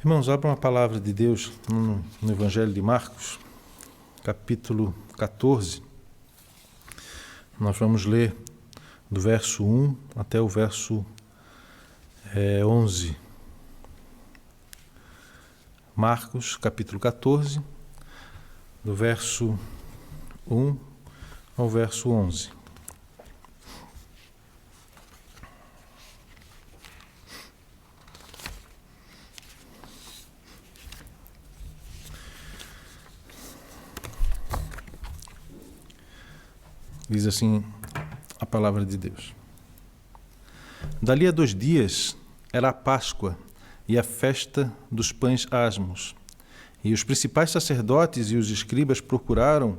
Irmãos, abram a palavra de Deus no Evangelho de Marcos, capítulo 14. Nós vamos ler do verso 1 até o verso 11. Marcos, capítulo 14, do verso 1 ao verso 11. Diz assim a palavra de Deus. Dali a 2 dias era a Páscoa e a festa dos pães asmos. E os principais sacerdotes e os escribas procuravam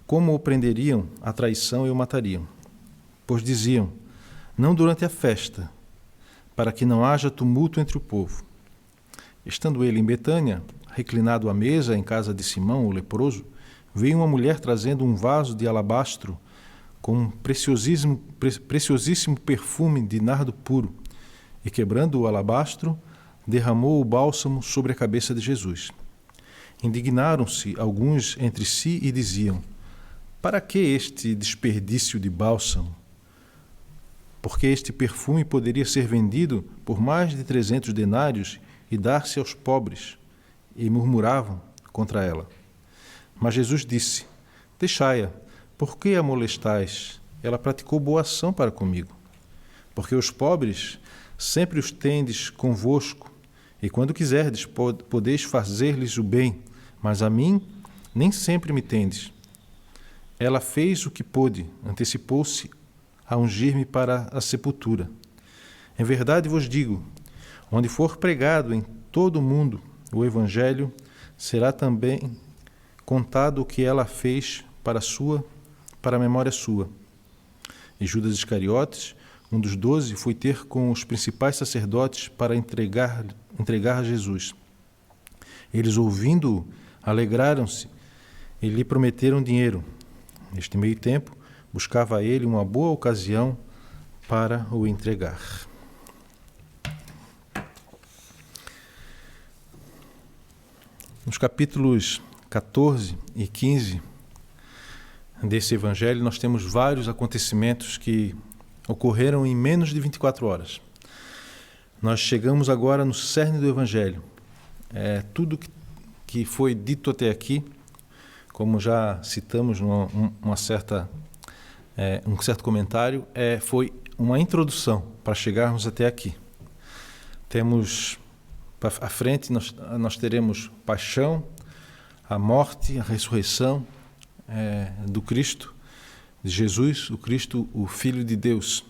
como o prenderiam à traição e o matariam. Pois diziam, não durante a festa, para que não haja tumulto entre o povo. Estando ele em Betânia, reclinado à mesa em casa de Simão, o leproso, veio uma mulher trazendo um vaso de alabastro com um preciosíssimo perfume de nardo puro, e quebrando o alabastro, derramou o bálsamo sobre a cabeça de Jesus. Indignaram-se alguns entre si e diziam, para que este desperdício de bálsamo? Porque este perfume poderia ser vendido por mais de 300 denários e dar-se aos pobres, e murmuravam contra ela. Mas Jesus disse, deixai-a, por que a molestais? Ela praticou boa ação para comigo. Porque os pobres sempre os tendes convosco, e quando quiserdes podeis fazer-lhes o bem, mas a mim nem sempre me tendes. Ela fez o que pôde, antecipou-se a ungir-me para a sepultura. Em verdade vos digo, onde for pregado em todo o mundo o Evangelho, será também contado o que ela fez para a memória sua. E Judas Iscariotes, um dos 12, foi ter com os principais sacerdotes para entregar a Jesus. Eles, ouvindo-o, alegraram-se e lhe prometeram dinheiro. Neste meio tempo, buscava ele uma boa ocasião para o entregar. Nos capítulos 14 e 15 desse evangelho, nós temos vários acontecimentos que ocorreram em menos de 24 horas. Nós chegamos agora no cerne do evangelho. Tudo que foi dito até aqui, como já citamos um certo comentário, foi uma introdução para chegarmos até aqui. Temos à frente, nós teremos paixão, a morte, a ressurreição do Cristo, de Jesus, o Cristo, o Filho de Deus.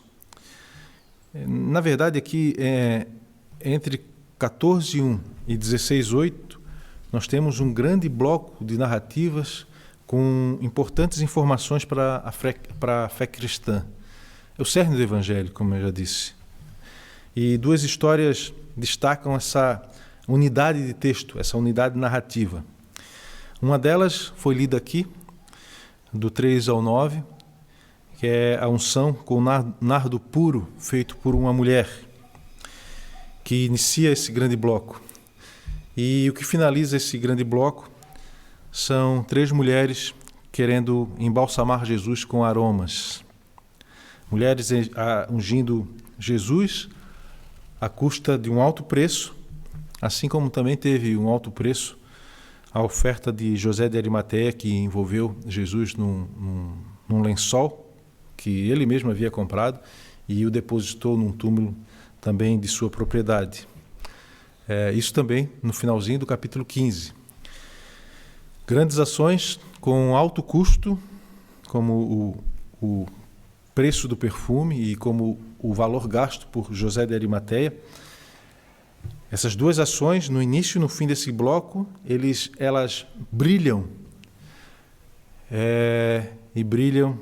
Na verdade, aqui, entre 14:1 e 16:8, nós temos um grande bloco de narrativas com importantes informações para a fé cristã. É o cerne do Evangelho, como eu já disse. E 2 histórias destacam essa unidade de texto, essa unidade narrativa. Uma delas foi lida aqui, do 3 ao 9, que é a unção com nardo puro, feito por uma mulher, que inicia esse grande bloco. E o que finaliza esse grande bloco são 3 mulheres querendo embalsamar Jesus com aromas. Mulheres ungindo Jesus à custa de um alto preço, assim como também teve um alto preço a oferta de José de Arimateia, que envolveu Jesus num lençol que ele mesmo havia comprado e o depositou num túmulo também de sua propriedade. Isso também no finalzinho do capítulo 15. Grandes ações com alto custo, como o preço do perfume e como o valor gasto por José de Arimateia. Essas 2 ações, no início e no fim desse bloco, elas brilham. E brilham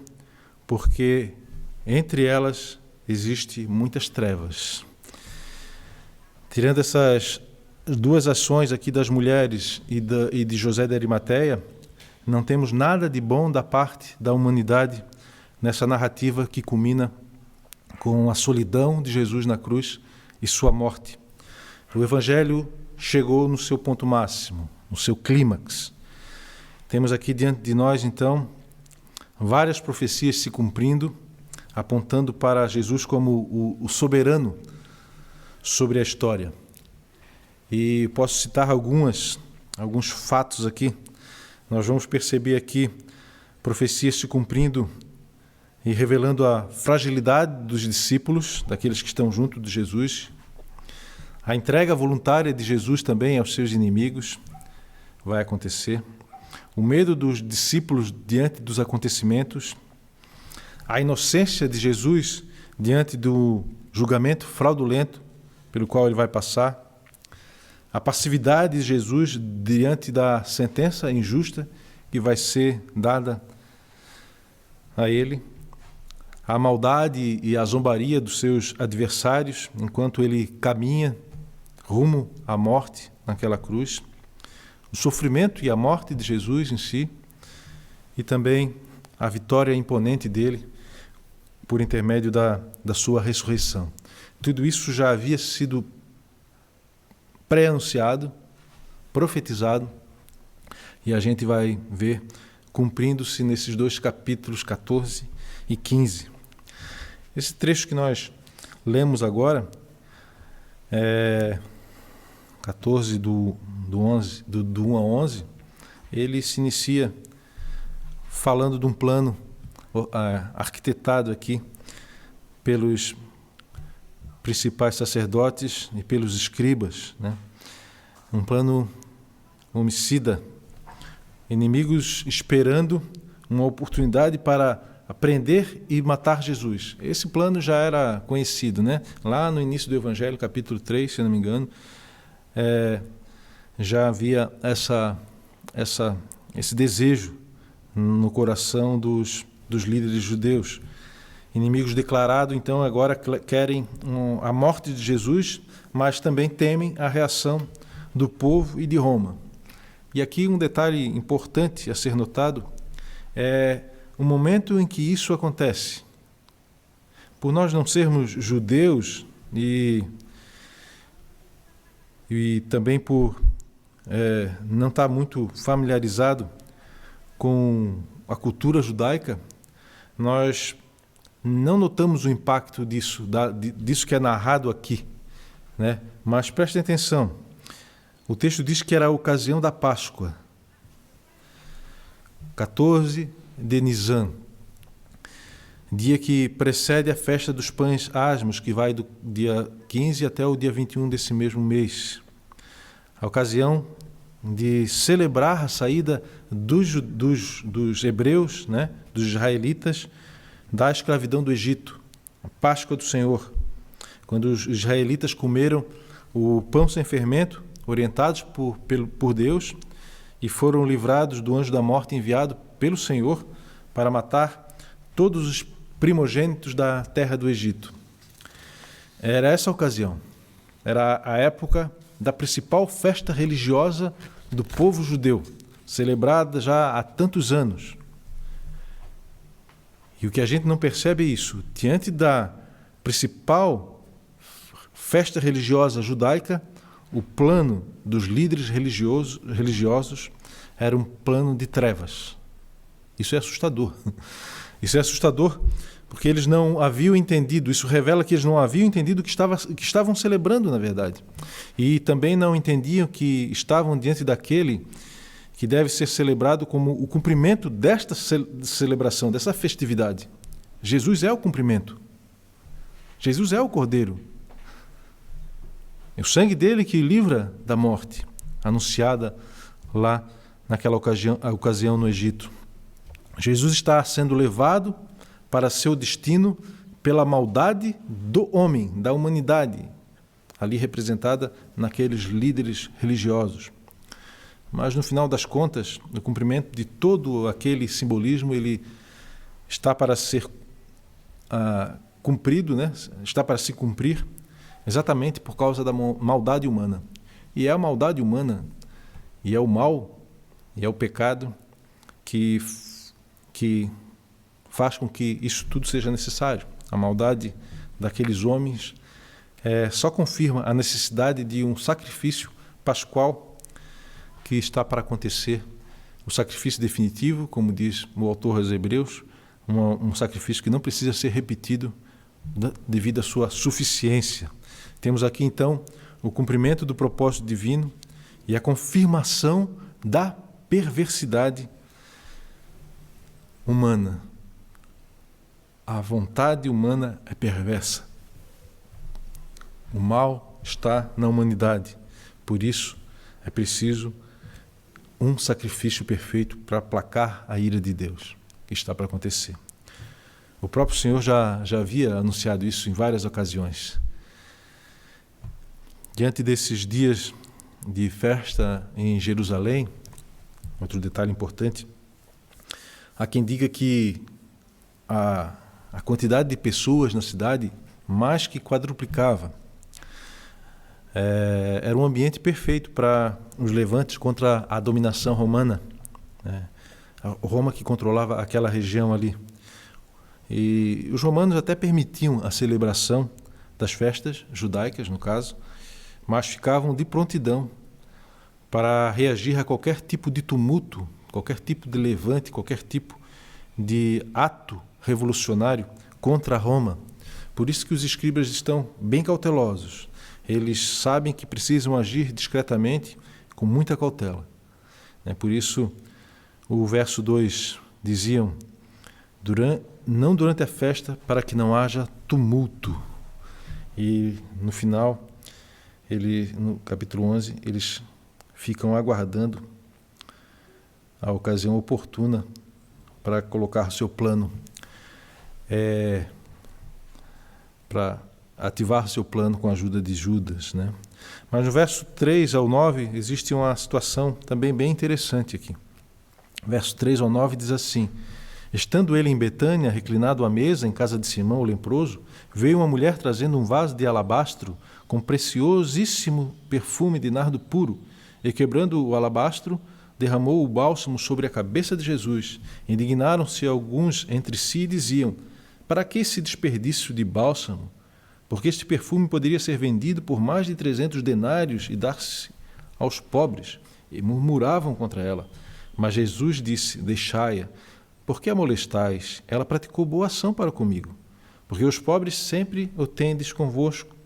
porque entre elas existe muitas trevas. Tirando essas 2 ações aqui das mulheres e de José de Arimateia, não temos nada de bom da parte da humanidade nessa narrativa que culmina com a solidão de Jesus na cruz e sua morte. O Evangelho chegou no seu ponto máximo, no seu clímax. Temos aqui diante de nós, então, várias profecias se cumprindo, apontando para Jesus como o soberano sobre a história. E posso citar alguns fatos aqui. Nós vamos perceber aqui profecias se cumprindo e revelando a fragilidade dos discípulos, daqueles que estão junto de Jesus. A entrega voluntária de Jesus também aos seus inimigos vai acontecer. O medo dos discípulos diante dos acontecimentos. A inocência de Jesus diante do julgamento fraudulento pelo qual ele vai passar. A passividade de Jesus diante da sentença injusta que vai ser dada a ele. A maldade e a zombaria dos seus adversários enquanto ele caminha rumo à morte naquela cruz. O sofrimento e a morte de Jesus em si e também a vitória imponente dele por intermédio da sua ressurreição. Tudo isso já havia sido pré-anunciado, profetizado, e a gente vai ver cumprindo-se nesses dois capítulos 14 e 15. Esse trecho que nós lemos agora, 14 do 1 a 11, ele se inicia falando de um plano arquitetado aqui pelos principais sacerdotes e pelos escribas, né? Um plano homicida, inimigos esperando uma oportunidade para prender e matar Jesus. Esse plano já era conhecido, né? Lá no início do Evangelho, capítulo 3, se não me engano, já havia esse desejo no coração dos líderes judeus. Inimigos declarados, então, agora querem a morte de Jesus, mas também temem a reação do povo e de Roma. E aqui um detalhe importante a ser notado é o momento em que isso acontece. Por nós não sermos judeus e também por não estar muito familiarizado com a cultura judaica, nós não notamos o impacto disso que é narrado aqui, né? Mas prestem atenção, o texto diz que era a ocasião da Páscoa, 14 de Nisan, dia que precede a festa dos pães asmos, que vai do dia 15 até o dia 21 desse mesmo mês. A ocasião de celebrar a saída dos hebreus, né, dos israelitas, da escravidão do Egito, a Páscoa do Senhor, quando os israelitas comeram o pão sem fermento, orientados por Deus, e foram livrados do anjo da morte enviado pelo Senhor para matar todos os primogênitos da terra do Egito. Era essa a ocasião, era a época da principal festa religiosa do povo judeu, celebrada já há tantos anos. E o que a gente não percebe é isso. Diante da principal festa religiosa judaica, o plano dos líderes religiosos era um plano de trevas. Isso é assustador. Isso é assustador porque eles não haviam entendido, isso revela que eles não haviam entendido o que estavam celebrando, na verdade. E também não entendiam que estavam diante daquele que deve ser celebrado como o cumprimento desta celebração, dessa festividade. Jesus é o cumprimento. Jesus é o Cordeiro. É o sangue dele que livra da morte, anunciada lá naquela ocasião no Egito. Jesus está sendo levado para seu destino pela maldade do homem, da humanidade, ali representada naqueles líderes religiosos. Mas, no final das contas, o cumprimento de todo aquele simbolismo, ele está para ser cumprido, né? Está para se cumprir exatamente por causa da maldade humana. E é a maldade humana, e é o mal, e é o pecado que faz com que isso tudo seja necessário. A maldade daqueles homens só confirma a necessidade de um sacrifício pascual que está para acontecer. O sacrifício definitivo, como diz o autor aos Hebreus, um sacrifício que não precisa ser repetido devido à sua suficiência. Temos aqui, então, o cumprimento do propósito divino e a confirmação da perversidade humana. A vontade humana é perversa. O mal está na humanidade. Por isso, é preciso um sacrifício perfeito para aplacar a ira de Deus, que está para acontecer. O próprio Senhor já havia anunciado isso em várias ocasiões. Diante desses dias de festa em Jerusalém, outro detalhe importante, há quem diga que a quantidade de pessoas na cidade mais que quadruplicava. Era um ambiente perfeito para os levantes contra a dominação romana, a Roma que controlava aquela região ali. E os romanos até permitiam a celebração das festas judaicas, no caso, mas ficavam de prontidão para reagir a qualquer tipo de tumulto, qualquer tipo de levante, qualquer tipo de ato revolucionário contra Roma. Por isso que os escribas estão bem cautelosos. Eles sabem que precisam agir discretamente, com muita cautela. Por isso, o verso 2 diziam, não durante a festa, para que não haja tumulto. E no final, no capítulo 11, eles ficam aguardando a ocasião oportuna para colocar seu plano, para ativar seu plano com a ajuda de Judas, Mas no verso 3 ao 9 existe uma situação também bem interessante aqui. Verso 3 ao 9 diz assim: estando ele em Betânia, reclinado à mesa em casa de Simão o leproso, veio uma mulher trazendo um vaso de alabastro com preciosíssimo perfume de nardo puro, e quebrando o alabastro, derramou o bálsamo sobre a cabeça de Jesus. Indignaram-se alguns entre si e diziam: para que esse desperdício de bálsamo? Porque este perfume poderia ser vendido por mais de 300 denários e dar-se aos pobres. E murmuravam contra ela. Mas Jesus disse: deixai-a, por que a molestais? Ela praticou boa ação para comigo. Porque os pobres sempre o tendes convosco,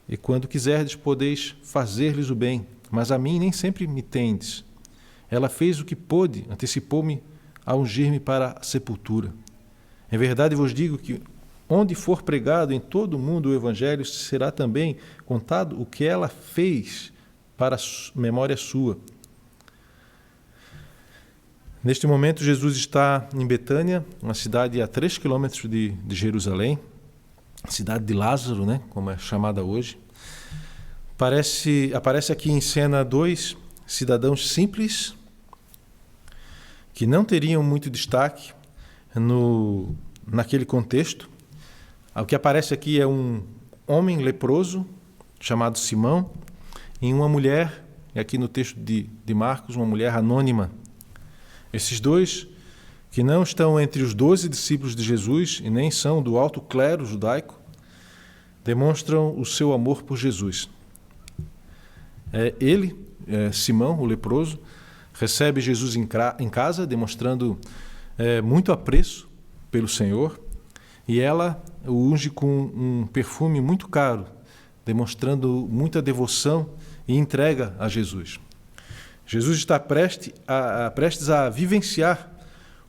e quando quiserdes podeis fazer-lhes o bem, mas a mim nem sempre me tendes. Ela fez o que pôde, antecipou-me a ungir-me para a sepultura. Em verdade vos digo que onde for pregado em todo o mundo o Evangelho, será também contado o que ela fez para a memória sua. Neste momento, Jesus está em Betânia, uma cidade a 3 quilômetros de Jerusalém, cidade de Lázaro, como é chamada hoje. Aparece aqui em cena 2 cidadãos simples, que não teriam muito destaque naquele contexto. O que aparece aqui é um homem leproso, chamado Simão, e uma mulher, aqui no texto de Marcos, uma mulher anônima. Esses dois, que não estão entre os 12 discípulos de Jesus e nem são do alto clero judaico, demonstram o seu amor por Jesus. Simão, o leproso, recebe Jesus em casa, demonstrando muito apreço pelo Senhor, e ela o unge com um perfume muito caro, demonstrando muita devoção e entrega a Jesus. Jesus está prestes a vivenciar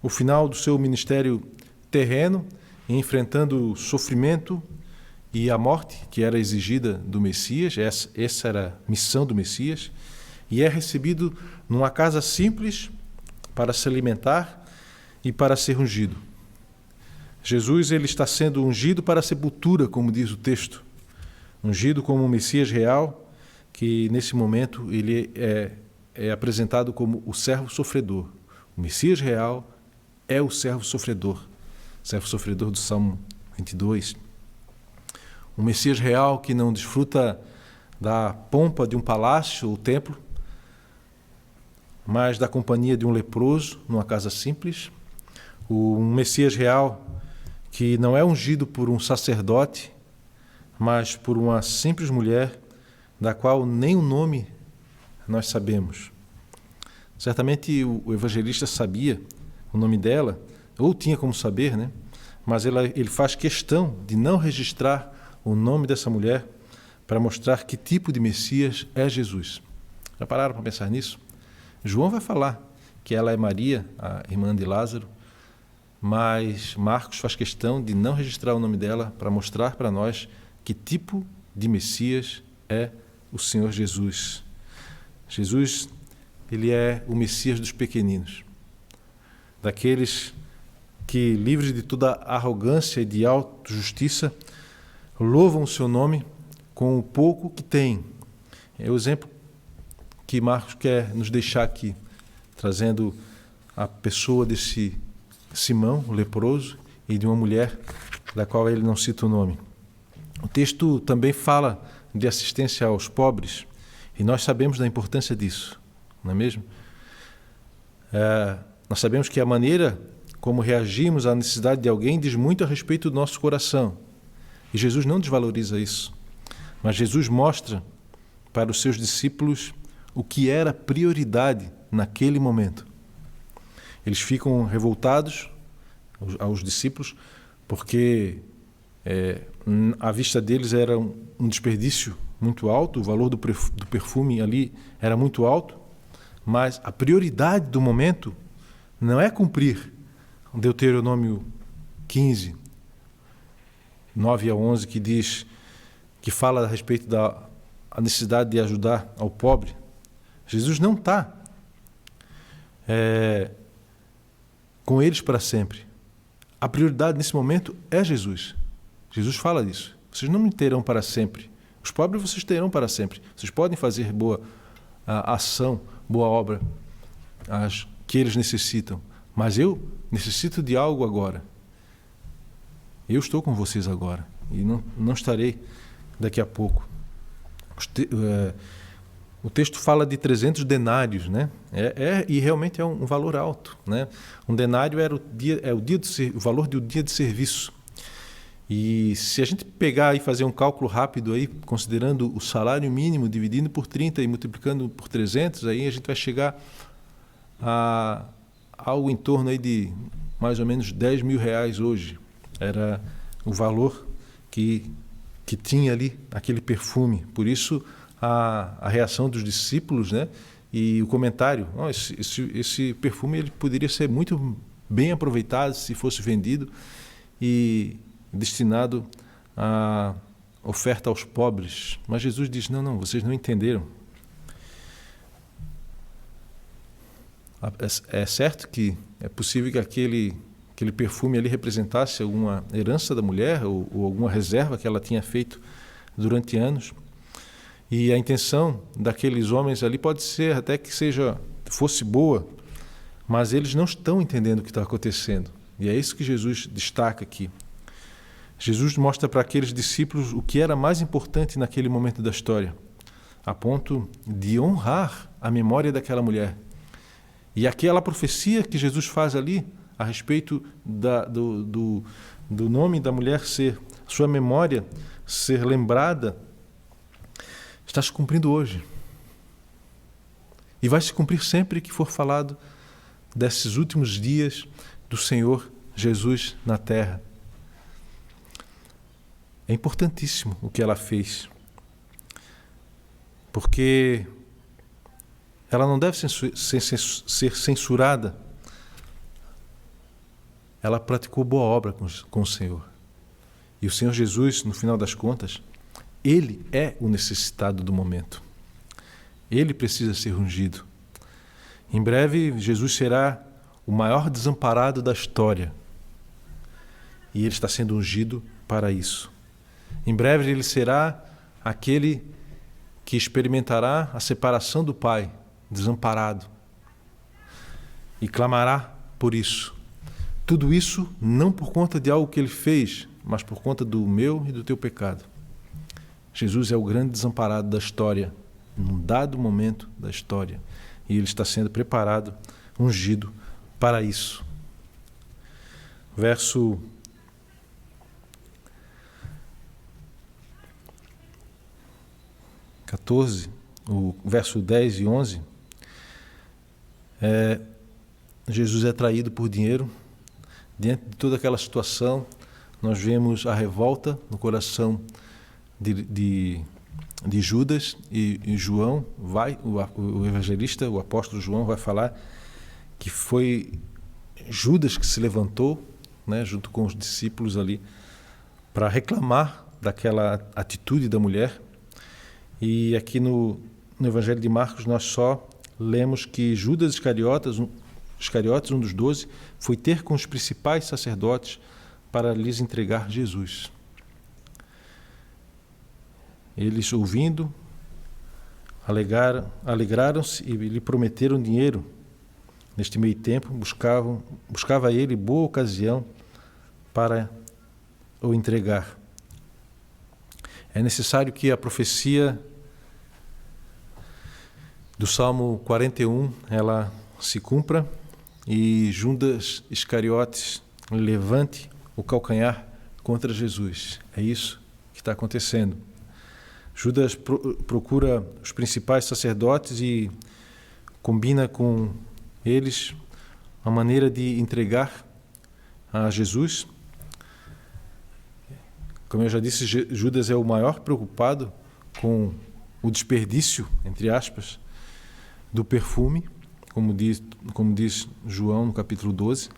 o final do seu ministério terreno, enfrentando o sofrimento e a morte que era exigida do Messias. Essa era a missão do Messias, e é recebido numa casa simples para se alimentar e para ser ungido. Jesus ele está sendo ungido para a sepultura, como diz o texto, ungido como um Messias real, que nesse momento ele é apresentado como o servo sofredor. O Messias real é o servo sofredor do Salmo 22. Um Messias real que não desfruta da pompa de um palácio ou templo, mas da companhia de um leproso numa casa simples. Um Messias real que não é ungido por um sacerdote, mas por uma simples mulher, da qual nem o nome nós sabemos. Certamente o evangelista sabia o nome dela, ou tinha como saber, né? Mas ele faz questão de não registrar o nome dessa mulher para mostrar que tipo de Messias é Jesus. Já pararam para pensar nisso? João vai falar que ela é Maria, a irmã de Lázaro, mas Marcos faz questão de não registrar o nome dela para mostrar para nós que tipo de Messias é o Senhor Jesus. Jesus, ele é o Messias dos pequeninos, daqueles que, livres de toda arrogância e de autojustiça, louvam o seu nome com o pouco que têm. É o exemplo que Marcos quer nos deixar aqui, trazendo a pessoa desse Simão, o leproso, e de uma mulher da qual ele não cita o nome. O texto também fala de assistência aos pobres, e nós sabemos da importância disso, não é mesmo? Nós sabemos que a maneira como reagimos à necessidade de alguém diz muito a respeito do nosso coração. E Jesus não desvaloriza isso, mas Jesus mostra para os seus discípulos o que era prioridade naquele momento. Eles ficam revoltados, aos discípulos, porque à vista deles era um desperdício muito alto, o valor do perfume ali era muito alto, mas a prioridade do momento não é cumprir o Deuteronômio 15, 9 a 11, que fala a respeito da necessidade de ajudar ao pobre. Jesus não está com eles para sempre. A prioridade nesse momento é Jesus. Jesus fala disso. Vocês não me terão para sempre. Os pobres vocês terão para sempre. Vocês podem fazer boa ação, boa obra, as que eles necessitam. Mas eu necessito de algo agora. Eu estou com vocês agora. E não estarei daqui a pouco. O texto fala de 300 denários, né? E realmente é um valor alto, né? Um denário era o valor do dia de serviço. E se a gente pegar e fazer um cálculo rápido aí, considerando o salário mínimo, dividindo por 30 e multiplicando por 300, aí a gente vai chegar a algo em torno aí de mais ou menos 10 mil reais hoje. Era o valor que tinha ali aquele perfume. Por isso a reação dos discípulos, né? E o comentário, esse perfume ele poderia ser muito bem aproveitado se fosse vendido e destinado à oferta aos pobres. Mas Jesus diz, não, vocês não entenderam. É certo que é possível que aquele perfume ali representasse alguma herança da mulher ou alguma reserva que ela tinha feito durante anos. E a intenção daqueles homens ali pode ser até que fosse boa, mas eles não estão entendendo o que está acontecendo. E é isso que Jesus destaca aqui. Jesus mostra para aqueles discípulos o que era mais importante naquele momento da história, a ponto de honrar a memória daquela mulher. E aquela profecia que Jesus faz ali, a respeito do nome da mulher sua memória ser lembrada, está se cumprindo hoje. E vai se cumprir sempre que for falado desses últimos dias do Senhor Jesus na terra. É importantíssimo o que ela fez, porque ela não deve ser censurada. Ela praticou boa obra com o Senhor. E o Senhor Jesus, no final das contas, Ele é o necessitado do momento. Ele precisa ser ungido. Em breve, Jesus será o maior desamparado da história. E Ele está sendo ungido para isso. Em breve, Ele será aquele que experimentará a separação do Pai, desamparado. E clamará por isso. Tudo isso não por conta de algo que Ele fez, mas por conta do meu e do teu pecado. Jesus é o grande desamparado da história, num dado momento da história. E Ele está sendo preparado, ungido para isso. Verso 14, o verso 10 e 11, Jesus é traído por dinheiro. Diante de toda aquela situação, nós vemos a revolta no coração de Judas, e João o evangelista, o apóstolo João, vai falar que foi Judas que se levantou, né, junto com os discípulos ali, para reclamar daquela atitude da mulher. E aqui no Evangelho de Marcos nós só lemos que Judas Iscariotes, um dos 12, foi ter com os principais sacerdotes para lhes entregar Jesus. Eles, ouvindo, alegraram-se e lhe prometeram dinheiro. Neste meio tempo, buscava ele boa ocasião para o entregar. É necessário que a profecia do Salmo 41 ela se cumpra e Judas Iscariotes levante o calcanhar contra Jesus. É isso que está acontecendo. Judas procura os principais sacerdotes e combina com eles a maneira de entregar a Jesus. Como eu já disse, Judas é o maior preocupado com o desperdício, entre aspas, do perfume, como diz João no capítulo 12.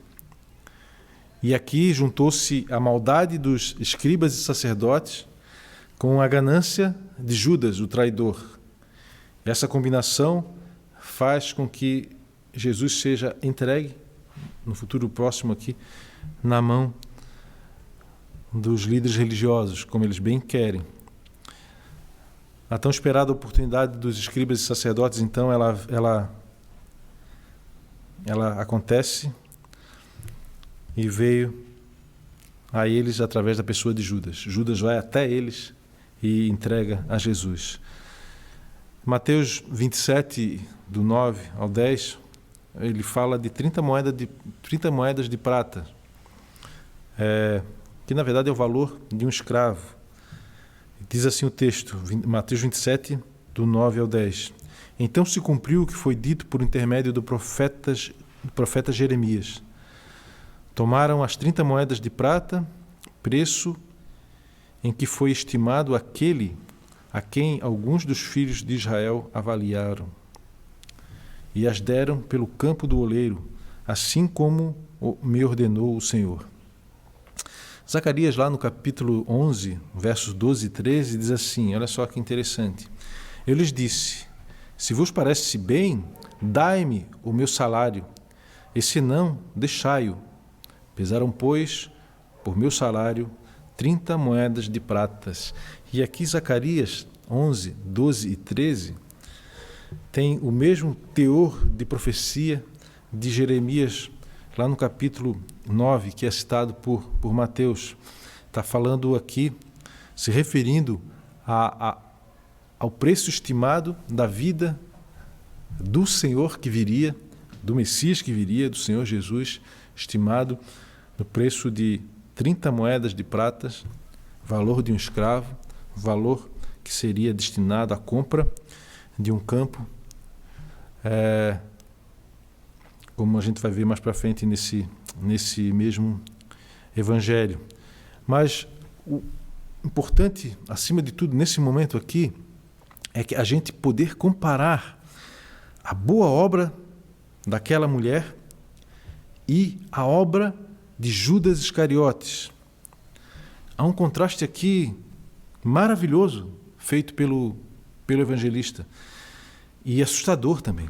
E aqui juntou-se a maldade dos escribas e sacerdotes com a ganância de Judas, o traidor. E essa combinação faz com que Jesus seja entregue, no futuro próximo aqui, na mão dos líderes religiosos, como eles bem querem. A tão esperada oportunidade dos escribas e sacerdotes, então, ela acontece e veio a eles através da pessoa de Judas. Judas vai até eles e entrega a Jesus. Mateus 27, do 9 ao 10, ele fala de 30 moedas de prata, que na verdade é o valor de um escravo. Diz assim o texto, Mateus 27, do 9 ao 10. Então se cumpriu o que foi dito por intermédio do profeta Jeremias. Tomaram as 30 moedas de prata, preço em que foi estimado aquele a quem alguns dos filhos de Israel avaliaram, e as deram pelo campo do oleiro, assim como me ordenou o Senhor. Zacarias, lá no capítulo 11, versos 12 e 13, diz assim, olha só que interessante. Eu lhes disse, se vos parece bem, dai-me o meu salário, e se não, deixai-o. Pesaram, pois, por meu salário, 30 moedas de pratas. E aqui Zacarias 11, 12 e 13 tem o mesmo teor de profecia de Jeremias, lá no capítulo 9, que é citado por Mateus. Está falando aqui, se referindo ao preço estimado da vida do Senhor que viria, do Messias que viria, do Senhor Jesus, estimado no preço de 30 moedas de pratas, valor de um escravo, valor que seria destinado à compra de um campo, como a gente vai ver mais para frente nesse mesmo evangelho. Mas o importante, acima de tudo, nesse momento aqui, é que a gente poder comparar a boa obra daquela mulher e a obra de Judas Iscariotes. Há um contraste aqui maravilhoso feito pelo evangelista e assustador também.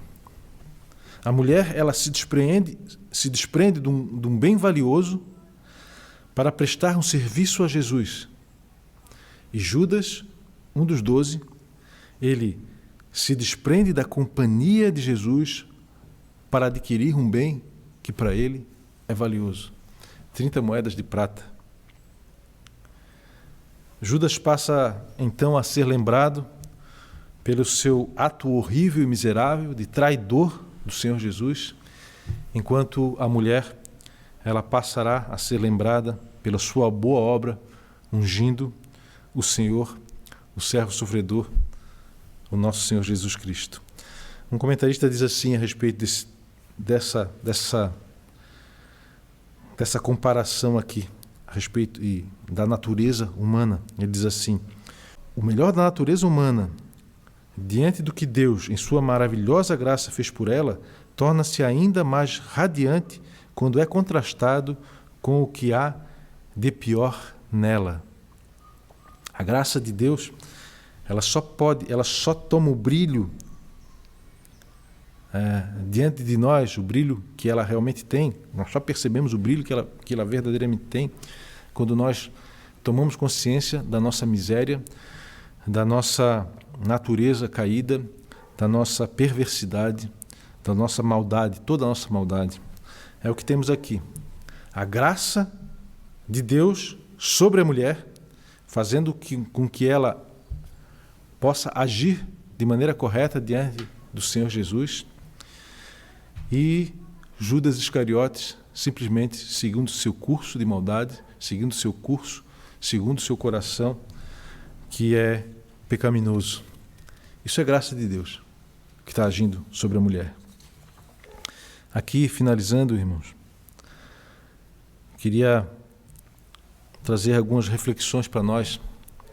A mulher, ela se desprende de um bem valioso para prestar um serviço a Jesus. E Judas, um dos 12, ele se desprende da companhia de Jesus para adquirir um bem que para ele é valioso. 30 moedas de prata. Judas passa então a ser lembrado pelo seu ato horrível e miserável de traidor do Senhor Jesus, enquanto a mulher, ela passará a ser lembrada pela sua boa obra, ungindo o Senhor, o servo sofredor, o nosso Senhor Jesus Cristo. Um comentarista diz assim a respeito dessa comparação aqui, a respeito da natureza humana. Ele diz assim: o melhor da natureza humana, diante do que Deus, em sua maravilhosa graça, fez por ela, torna-se ainda mais radiante quando é contrastado com o que há de pior nela. A graça de Deus, ela só toma o brilho diante de nós, o brilho que ela realmente tem. Nós só percebemos o brilho que ela verdadeiramente tem quando nós tomamos consciência da nossa miséria, da nossa natureza caída, da nossa perversidade, da nossa maldade, toda a nossa maldade. É o que temos aqui. A graça de Deus sobre a mulher, fazendo com que ela possa agir de maneira correta diante do Senhor Jesus, e Judas Iscariotes simplesmente seguindo o seu curso de maldade, seguindo o seu curso, segundo o seu coração, que é pecaminoso. Isso é graça de Deus que está agindo sobre a mulher. Aqui, finalizando, irmãos, queria trazer algumas reflexões para nós,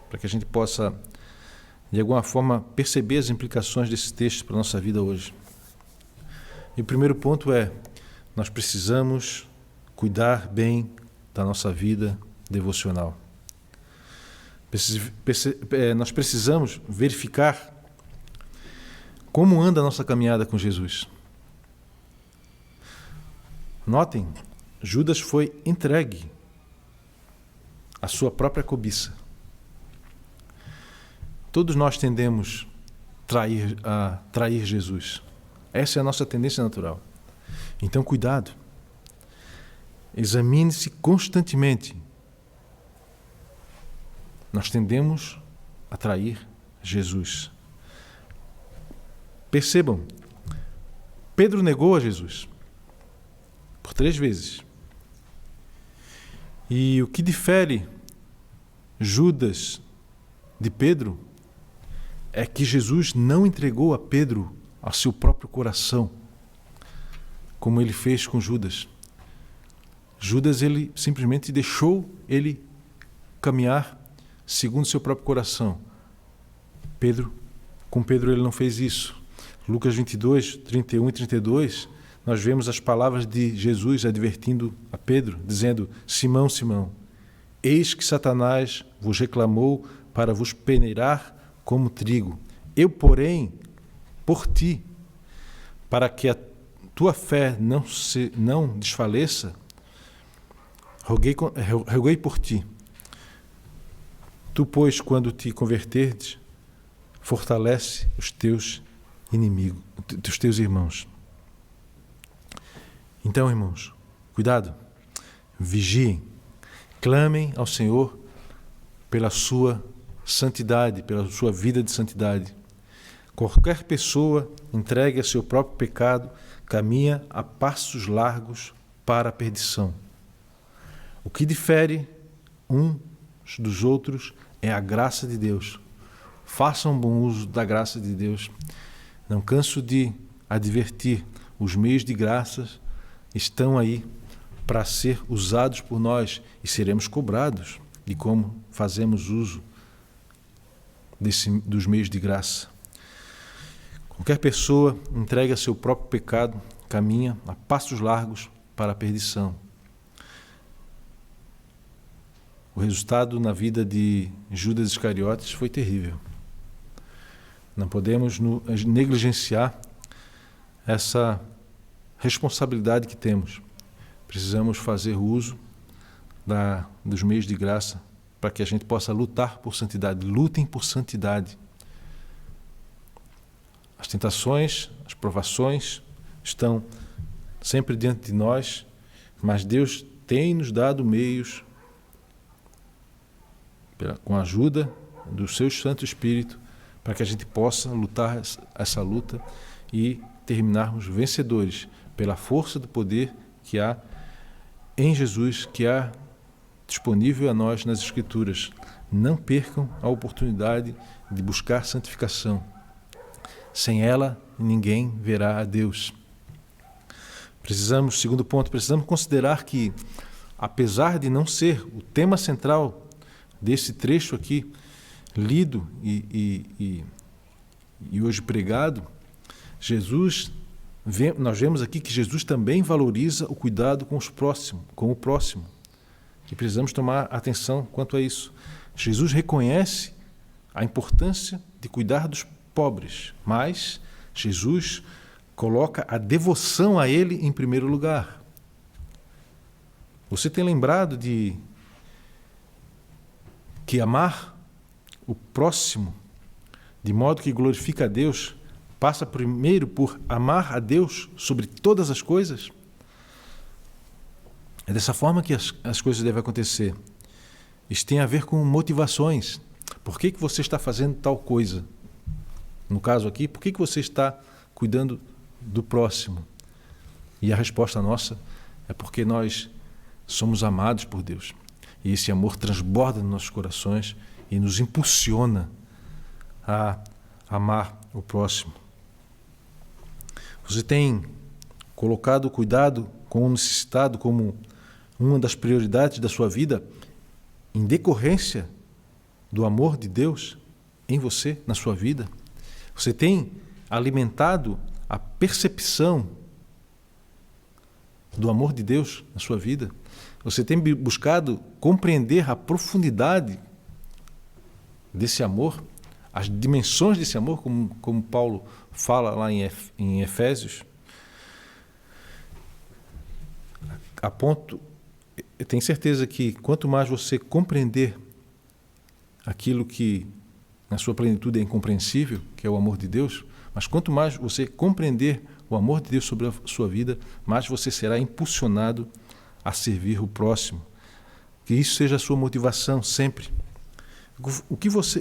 para que a gente possa, de alguma forma, perceber as implicações desse texto para a nossa vida hoje. E o primeiro ponto é: nós precisamos cuidar bem da nossa vida devocional. Nós precisamos verificar como anda a nossa caminhada com Jesus. Notem, Judas foi entregue à sua própria cobiça. Todos nós tendemos a trair Jesus. Essa é a nossa tendência natural. Então, cuidado. Examine-se constantemente. Nós tendemos a trair Jesus. Percebam, Pedro negou a Jesus por 3 vezes. E o que difere Judas de Pedro é que Jesus não entregou a Pedro ao seu próprio coração, como ele fez com Judas. Judas, ele simplesmente deixou ele caminhar segundo seu próprio coração. Com Pedro ele não fez isso. Lucas 22, 31 e 32, nós vemos as palavras de Jesus advertindo a Pedro, dizendo: Simão, Simão, eis que Satanás vos reclamou para vos peneirar como trigo. Eu, porém, por ti, para que a tua fé não desfaleça, roguei por ti. Tu, pois, quando te converterdes, fortalece os teus inimigos, os teus irmãos. Então, irmãos, cuidado, vigiem, clamem ao Senhor pela sua santidade, pela sua vida de santidade. Qualquer pessoa entregue a seu próprio pecado caminha a passos largos para a perdição. O que difere uns dos outros é a graça de Deus. Façam bom uso da graça de Deus. Não canso de advertir, os meios de graça estão aí para ser usados por nós e seremos cobrados de como fazemos uso dos meios de graça. Qualquer pessoa entregue a seu próprio pecado caminha a passos largos para a perdição. O resultado na vida de Judas Iscariotes foi terrível. Não podemos negligenciar essa responsabilidade que temos. Precisamos fazer uso dos meios de graça para que a gente possa lutar por santidade. Lutem por santidade. As tentações, as provações estão sempre diante de nós, mas Deus tem nos dado meios, com a ajuda do seu Santo Espírito, para que a gente possa lutar essa luta e terminarmos vencedores pela força do poder que há em Jesus, que há disponível a nós nas Escrituras. Não percam a oportunidade de buscar santificação. Sem ela, ninguém verá a Deus. Segundo ponto, precisamos considerar que, apesar de não ser o tema central desse trecho aqui, lido e hoje pregado, nós vemos aqui que Jesus também valoriza o cuidado com o próximo. E precisamos tomar atenção quanto a isso. Jesus reconhece a importância de cuidar dos pobres, mas Jesus coloca a devoção a Ele em primeiro lugar. Você tem lembrado de que amar o próximo de modo que glorifica a Deus passa primeiro por amar a Deus sobre todas as coisas? É dessa forma que as coisas devem acontecer. Isso tem a ver com motivações. Por que você está fazendo tal coisa? No caso aqui, por que você está cuidando do próximo? E a resposta nossa é porque nós somos amados por Deus. E esse amor transborda nos nossos corações e nos impulsiona a amar o próximo. Você tem colocado o cuidado com o necessitado como uma das prioridades da sua vida em decorrência do amor de Deus em você, na sua vida? Você tem alimentado a percepção do amor de Deus na sua vida? Você tem buscado compreender a profundidade desse amor, as dimensões desse amor, como Paulo fala lá em Efésios? Eu tenho certeza que quanto mais você compreender aquilo que na sua plenitude é incompreensível, que é o amor de Deus, mas quanto mais você compreender o amor de Deus sobre a sua vida, mais você será impulsionado a servir o próximo. Que isso seja a sua motivação sempre. O que você,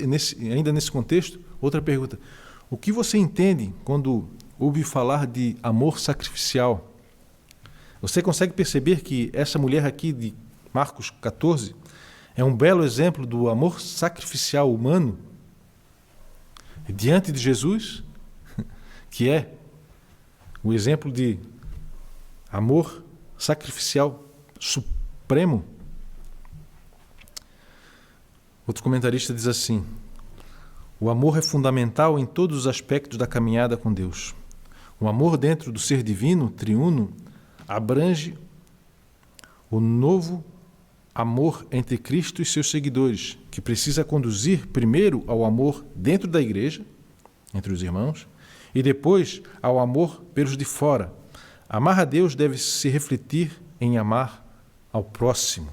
ainda nesse contexto, outra pergunta: o que você entende quando ouve falar de amor sacrificial? Você consegue perceber que essa mulher aqui de Marcos 14 é um belo exemplo do amor sacrificial humano diante de Jesus, que é o exemplo de amor sacrificial supremo? Outro comentarista diz assim: o amor é fundamental em todos os aspectos da caminhada com Deus. O amor dentro do ser divino, triuno, abrange o novo amor entre Cristo e seus seguidores, que precisa conduzir primeiro ao amor dentro da igreja, entre os irmãos, e depois ao amor pelos de fora. Amar a Deus deve se refletir em amar ao próximo.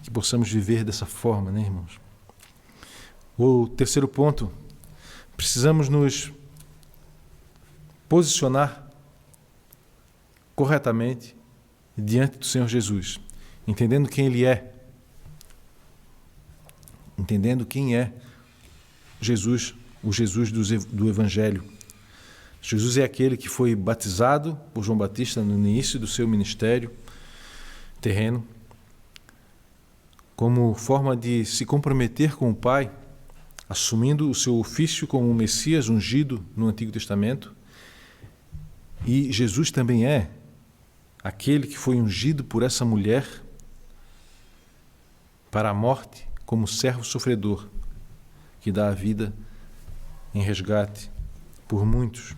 Que possamos viver dessa forma, né, irmãos? O terceiro ponto: precisamos nos posicionar corretamente diante do Senhor Jesus, entendendo quem Ele é, entendendo quem é Jesus, o Jesus do Evangelho. Jesus é aquele que foi batizado por João Batista no início do seu ministério terreno, como forma de se comprometer com o Pai, assumindo o seu ofício como um Messias ungido no Antigo Testamento. E Jesus também é aquele que foi ungido por essa mulher para a morte como servo sofredor, que dá a vida em resgate por muitos.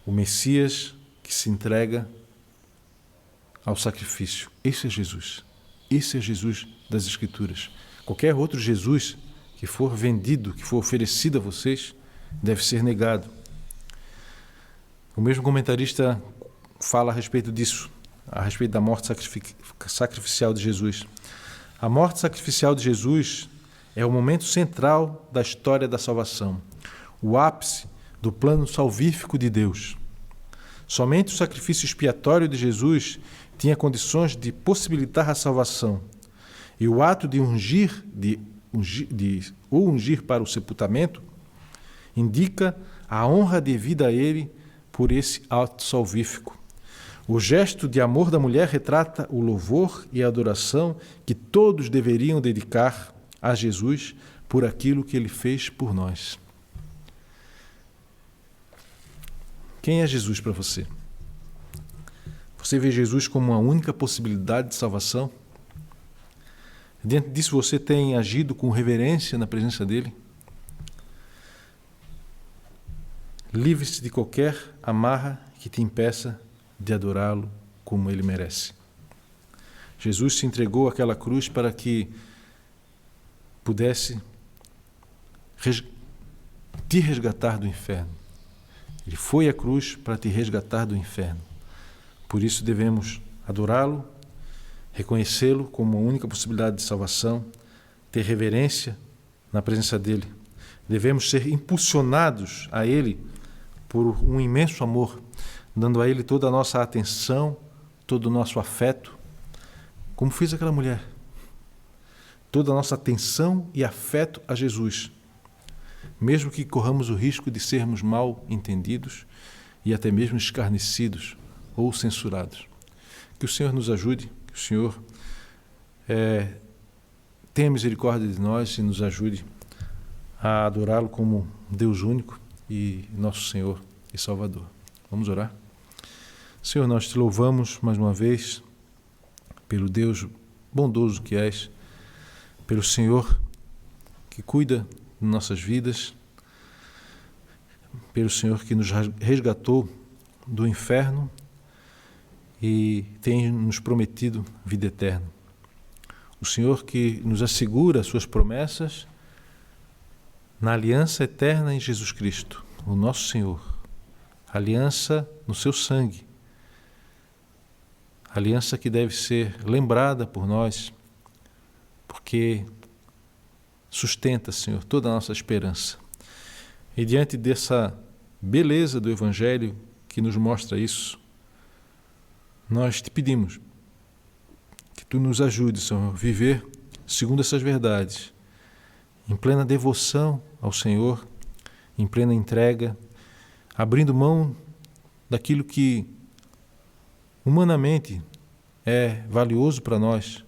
O Messias que se entrega ao sacrifício. Esse é Jesus. Esse é Jesus das Escrituras. Qualquer outro Jesus que for vendido, que for oferecido a vocês, deve ser negado. O mesmo comentarista fala a respeito disso, a respeito da morte sacrificial de Jesus. A morte sacrificial de Jesus é o momento central da história da salvação, o ápice do plano salvífico de Deus. Somente o sacrifício expiatório de Jesus tinha condições de possibilitar a salvação. E o ato de o ungir para o sepultamento indica a honra devida a ele por esse ato salvífico. O gesto de amor da mulher retrata o louvor e a adoração que todos deveriam dedicar a Jesus por aquilo que Ele fez por nós. Quem é Jesus para você? Você vê Jesus como a única possibilidade de salvação? Diante disso, você tem agido com reverência na presença dEle? Livre-se de qualquer amarra que te impeça de adorá-lo como Ele merece. Jesus se entregou àquela cruz para que pudesse te resgatar do inferno. Ele foi à cruz para te resgatar do inferno. Por isso devemos adorá-lo, reconhecê-lo como a única possibilidade de salvação, ter reverência na presença dEle. Devemos ser impulsionados a Ele por um imenso amor, dando a Ele toda a nossa atenção, todo o nosso afeto, como fez aquela mulher. Toda a nossa atenção e afeto a Jesus, mesmo que corramos o risco de sermos mal entendidos e até mesmo escarnecidos ou censurados. Que o Senhor nos ajude, que o Senhor tenha misericórdia de nós e nos ajude a adorá-lo como Deus único e nosso Senhor e Salvador. Vamos orar? Senhor, nós te louvamos mais uma vez pelo Deus bondoso que és, pelo Senhor que cuida de nossas vidas, pelo Senhor que nos resgatou do inferno e tem nos prometido vida eterna. O Senhor que nos assegura as suas promessas na aliança eterna em Jesus Cristo, o nosso Senhor. Aliança no seu sangue. Aliança que deve ser lembrada por nós, porque sustenta, Senhor, toda a nossa esperança. E diante dessa beleza do Evangelho que nos mostra isso, nós te pedimos que tu nos ajudes, Senhor, a viver segundo essas verdades, em plena devoção ao Senhor, em plena entrega, abrindo mão daquilo que humanamente é valioso para nós,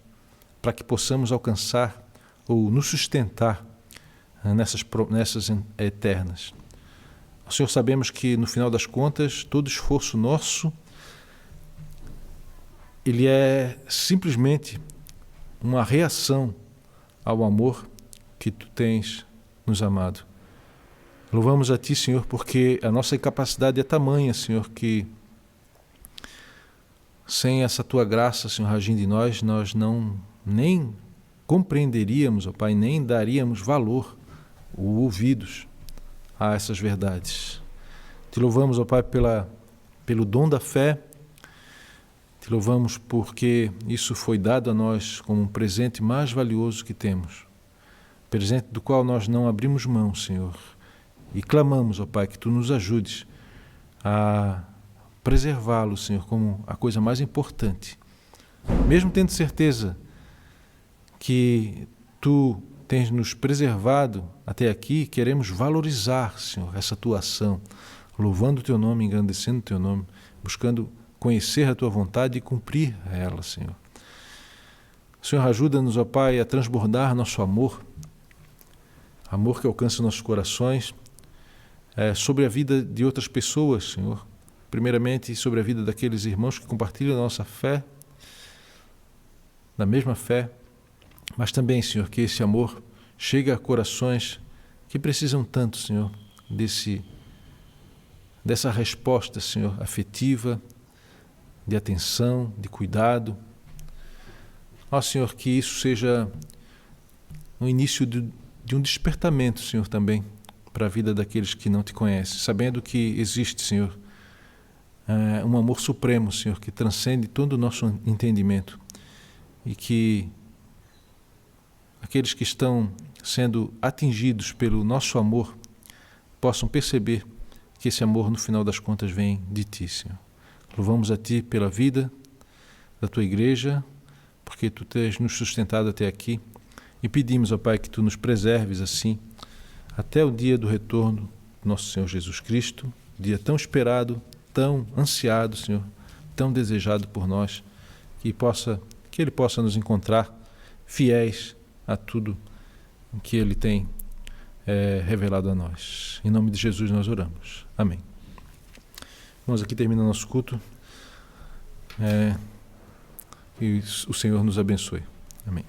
para que possamos alcançar ou nos sustentar nessas eternas. Senhor, sabemos que no final das contas, todo esforço nosso, ele é simplesmente uma reação ao amor que tu tens nos amado. Louvamos a ti, Senhor, porque a nossa incapacidade é tamanha, Senhor, que sem essa tua graça, Senhor, agindo em nós, nós nem compreenderíamos, ó Pai, nem daríamos valor ou ouvidos a essas verdades. Te louvamos, ó Pai, pelo dom da fé. Te louvamos porque isso foi dado a nós como um presente mais valioso que temos. Presente do qual nós não abrimos mão, Senhor. E clamamos, ó Pai, que tu nos ajudes a preservá-lo, Senhor, como a coisa mais importante. Mesmo tendo certeza que tu tens nos preservado até aqui, queremos valorizar, Senhor, essa tua ação, louvando o teu nome, engrandecendo o teu nome, buscando conhecer a tua vontade e cumprir ela, Senhor. Senhor, ajuda-nos, ó Pai, a transbordar nosso amor que alcança nossos corações, sobre a vida de outras pessoas, Senhor. Primeiramente, sobre a vida daqueles irmãos que compartilham a nossa fé, da mesma fé, mas também, Senhor, que esse amor chegue a corações que precisam tanto, Senhor, dessa resposta, Senhor, afetiva, de atenção, de cuidado. Ó, Senhor, que isso seja o início de um despertamento, Senhor, também, para a vida daqueles que não te conhecem, sabendo que existe, Senhor, um amor supremo, Senhor, que transcende todo o nosso entendimento e que aqueles que estão sendo atingidos pelo nosso amor possam perceber que esse amor, no final das contas, vem de ti, Senhor. Louvamos a ti pela vida da tua igreja, porque tu tens nos sustentado até aqui e pedimos, ó Pai, que tu nos preserves assim até o dia do retorno do nosso Senhor Jesus Cristo, dia tão esperado, tão ansiado, Senhor, tão desejado por nós, que Ele possa nos encontrar fiéis a tudo que Ele tem revelado a nós. Em nome de Jesus nós oramos. Amém. Irmãos, aqui termina o nosso culto. E o Senhor nos abençoe. Amém.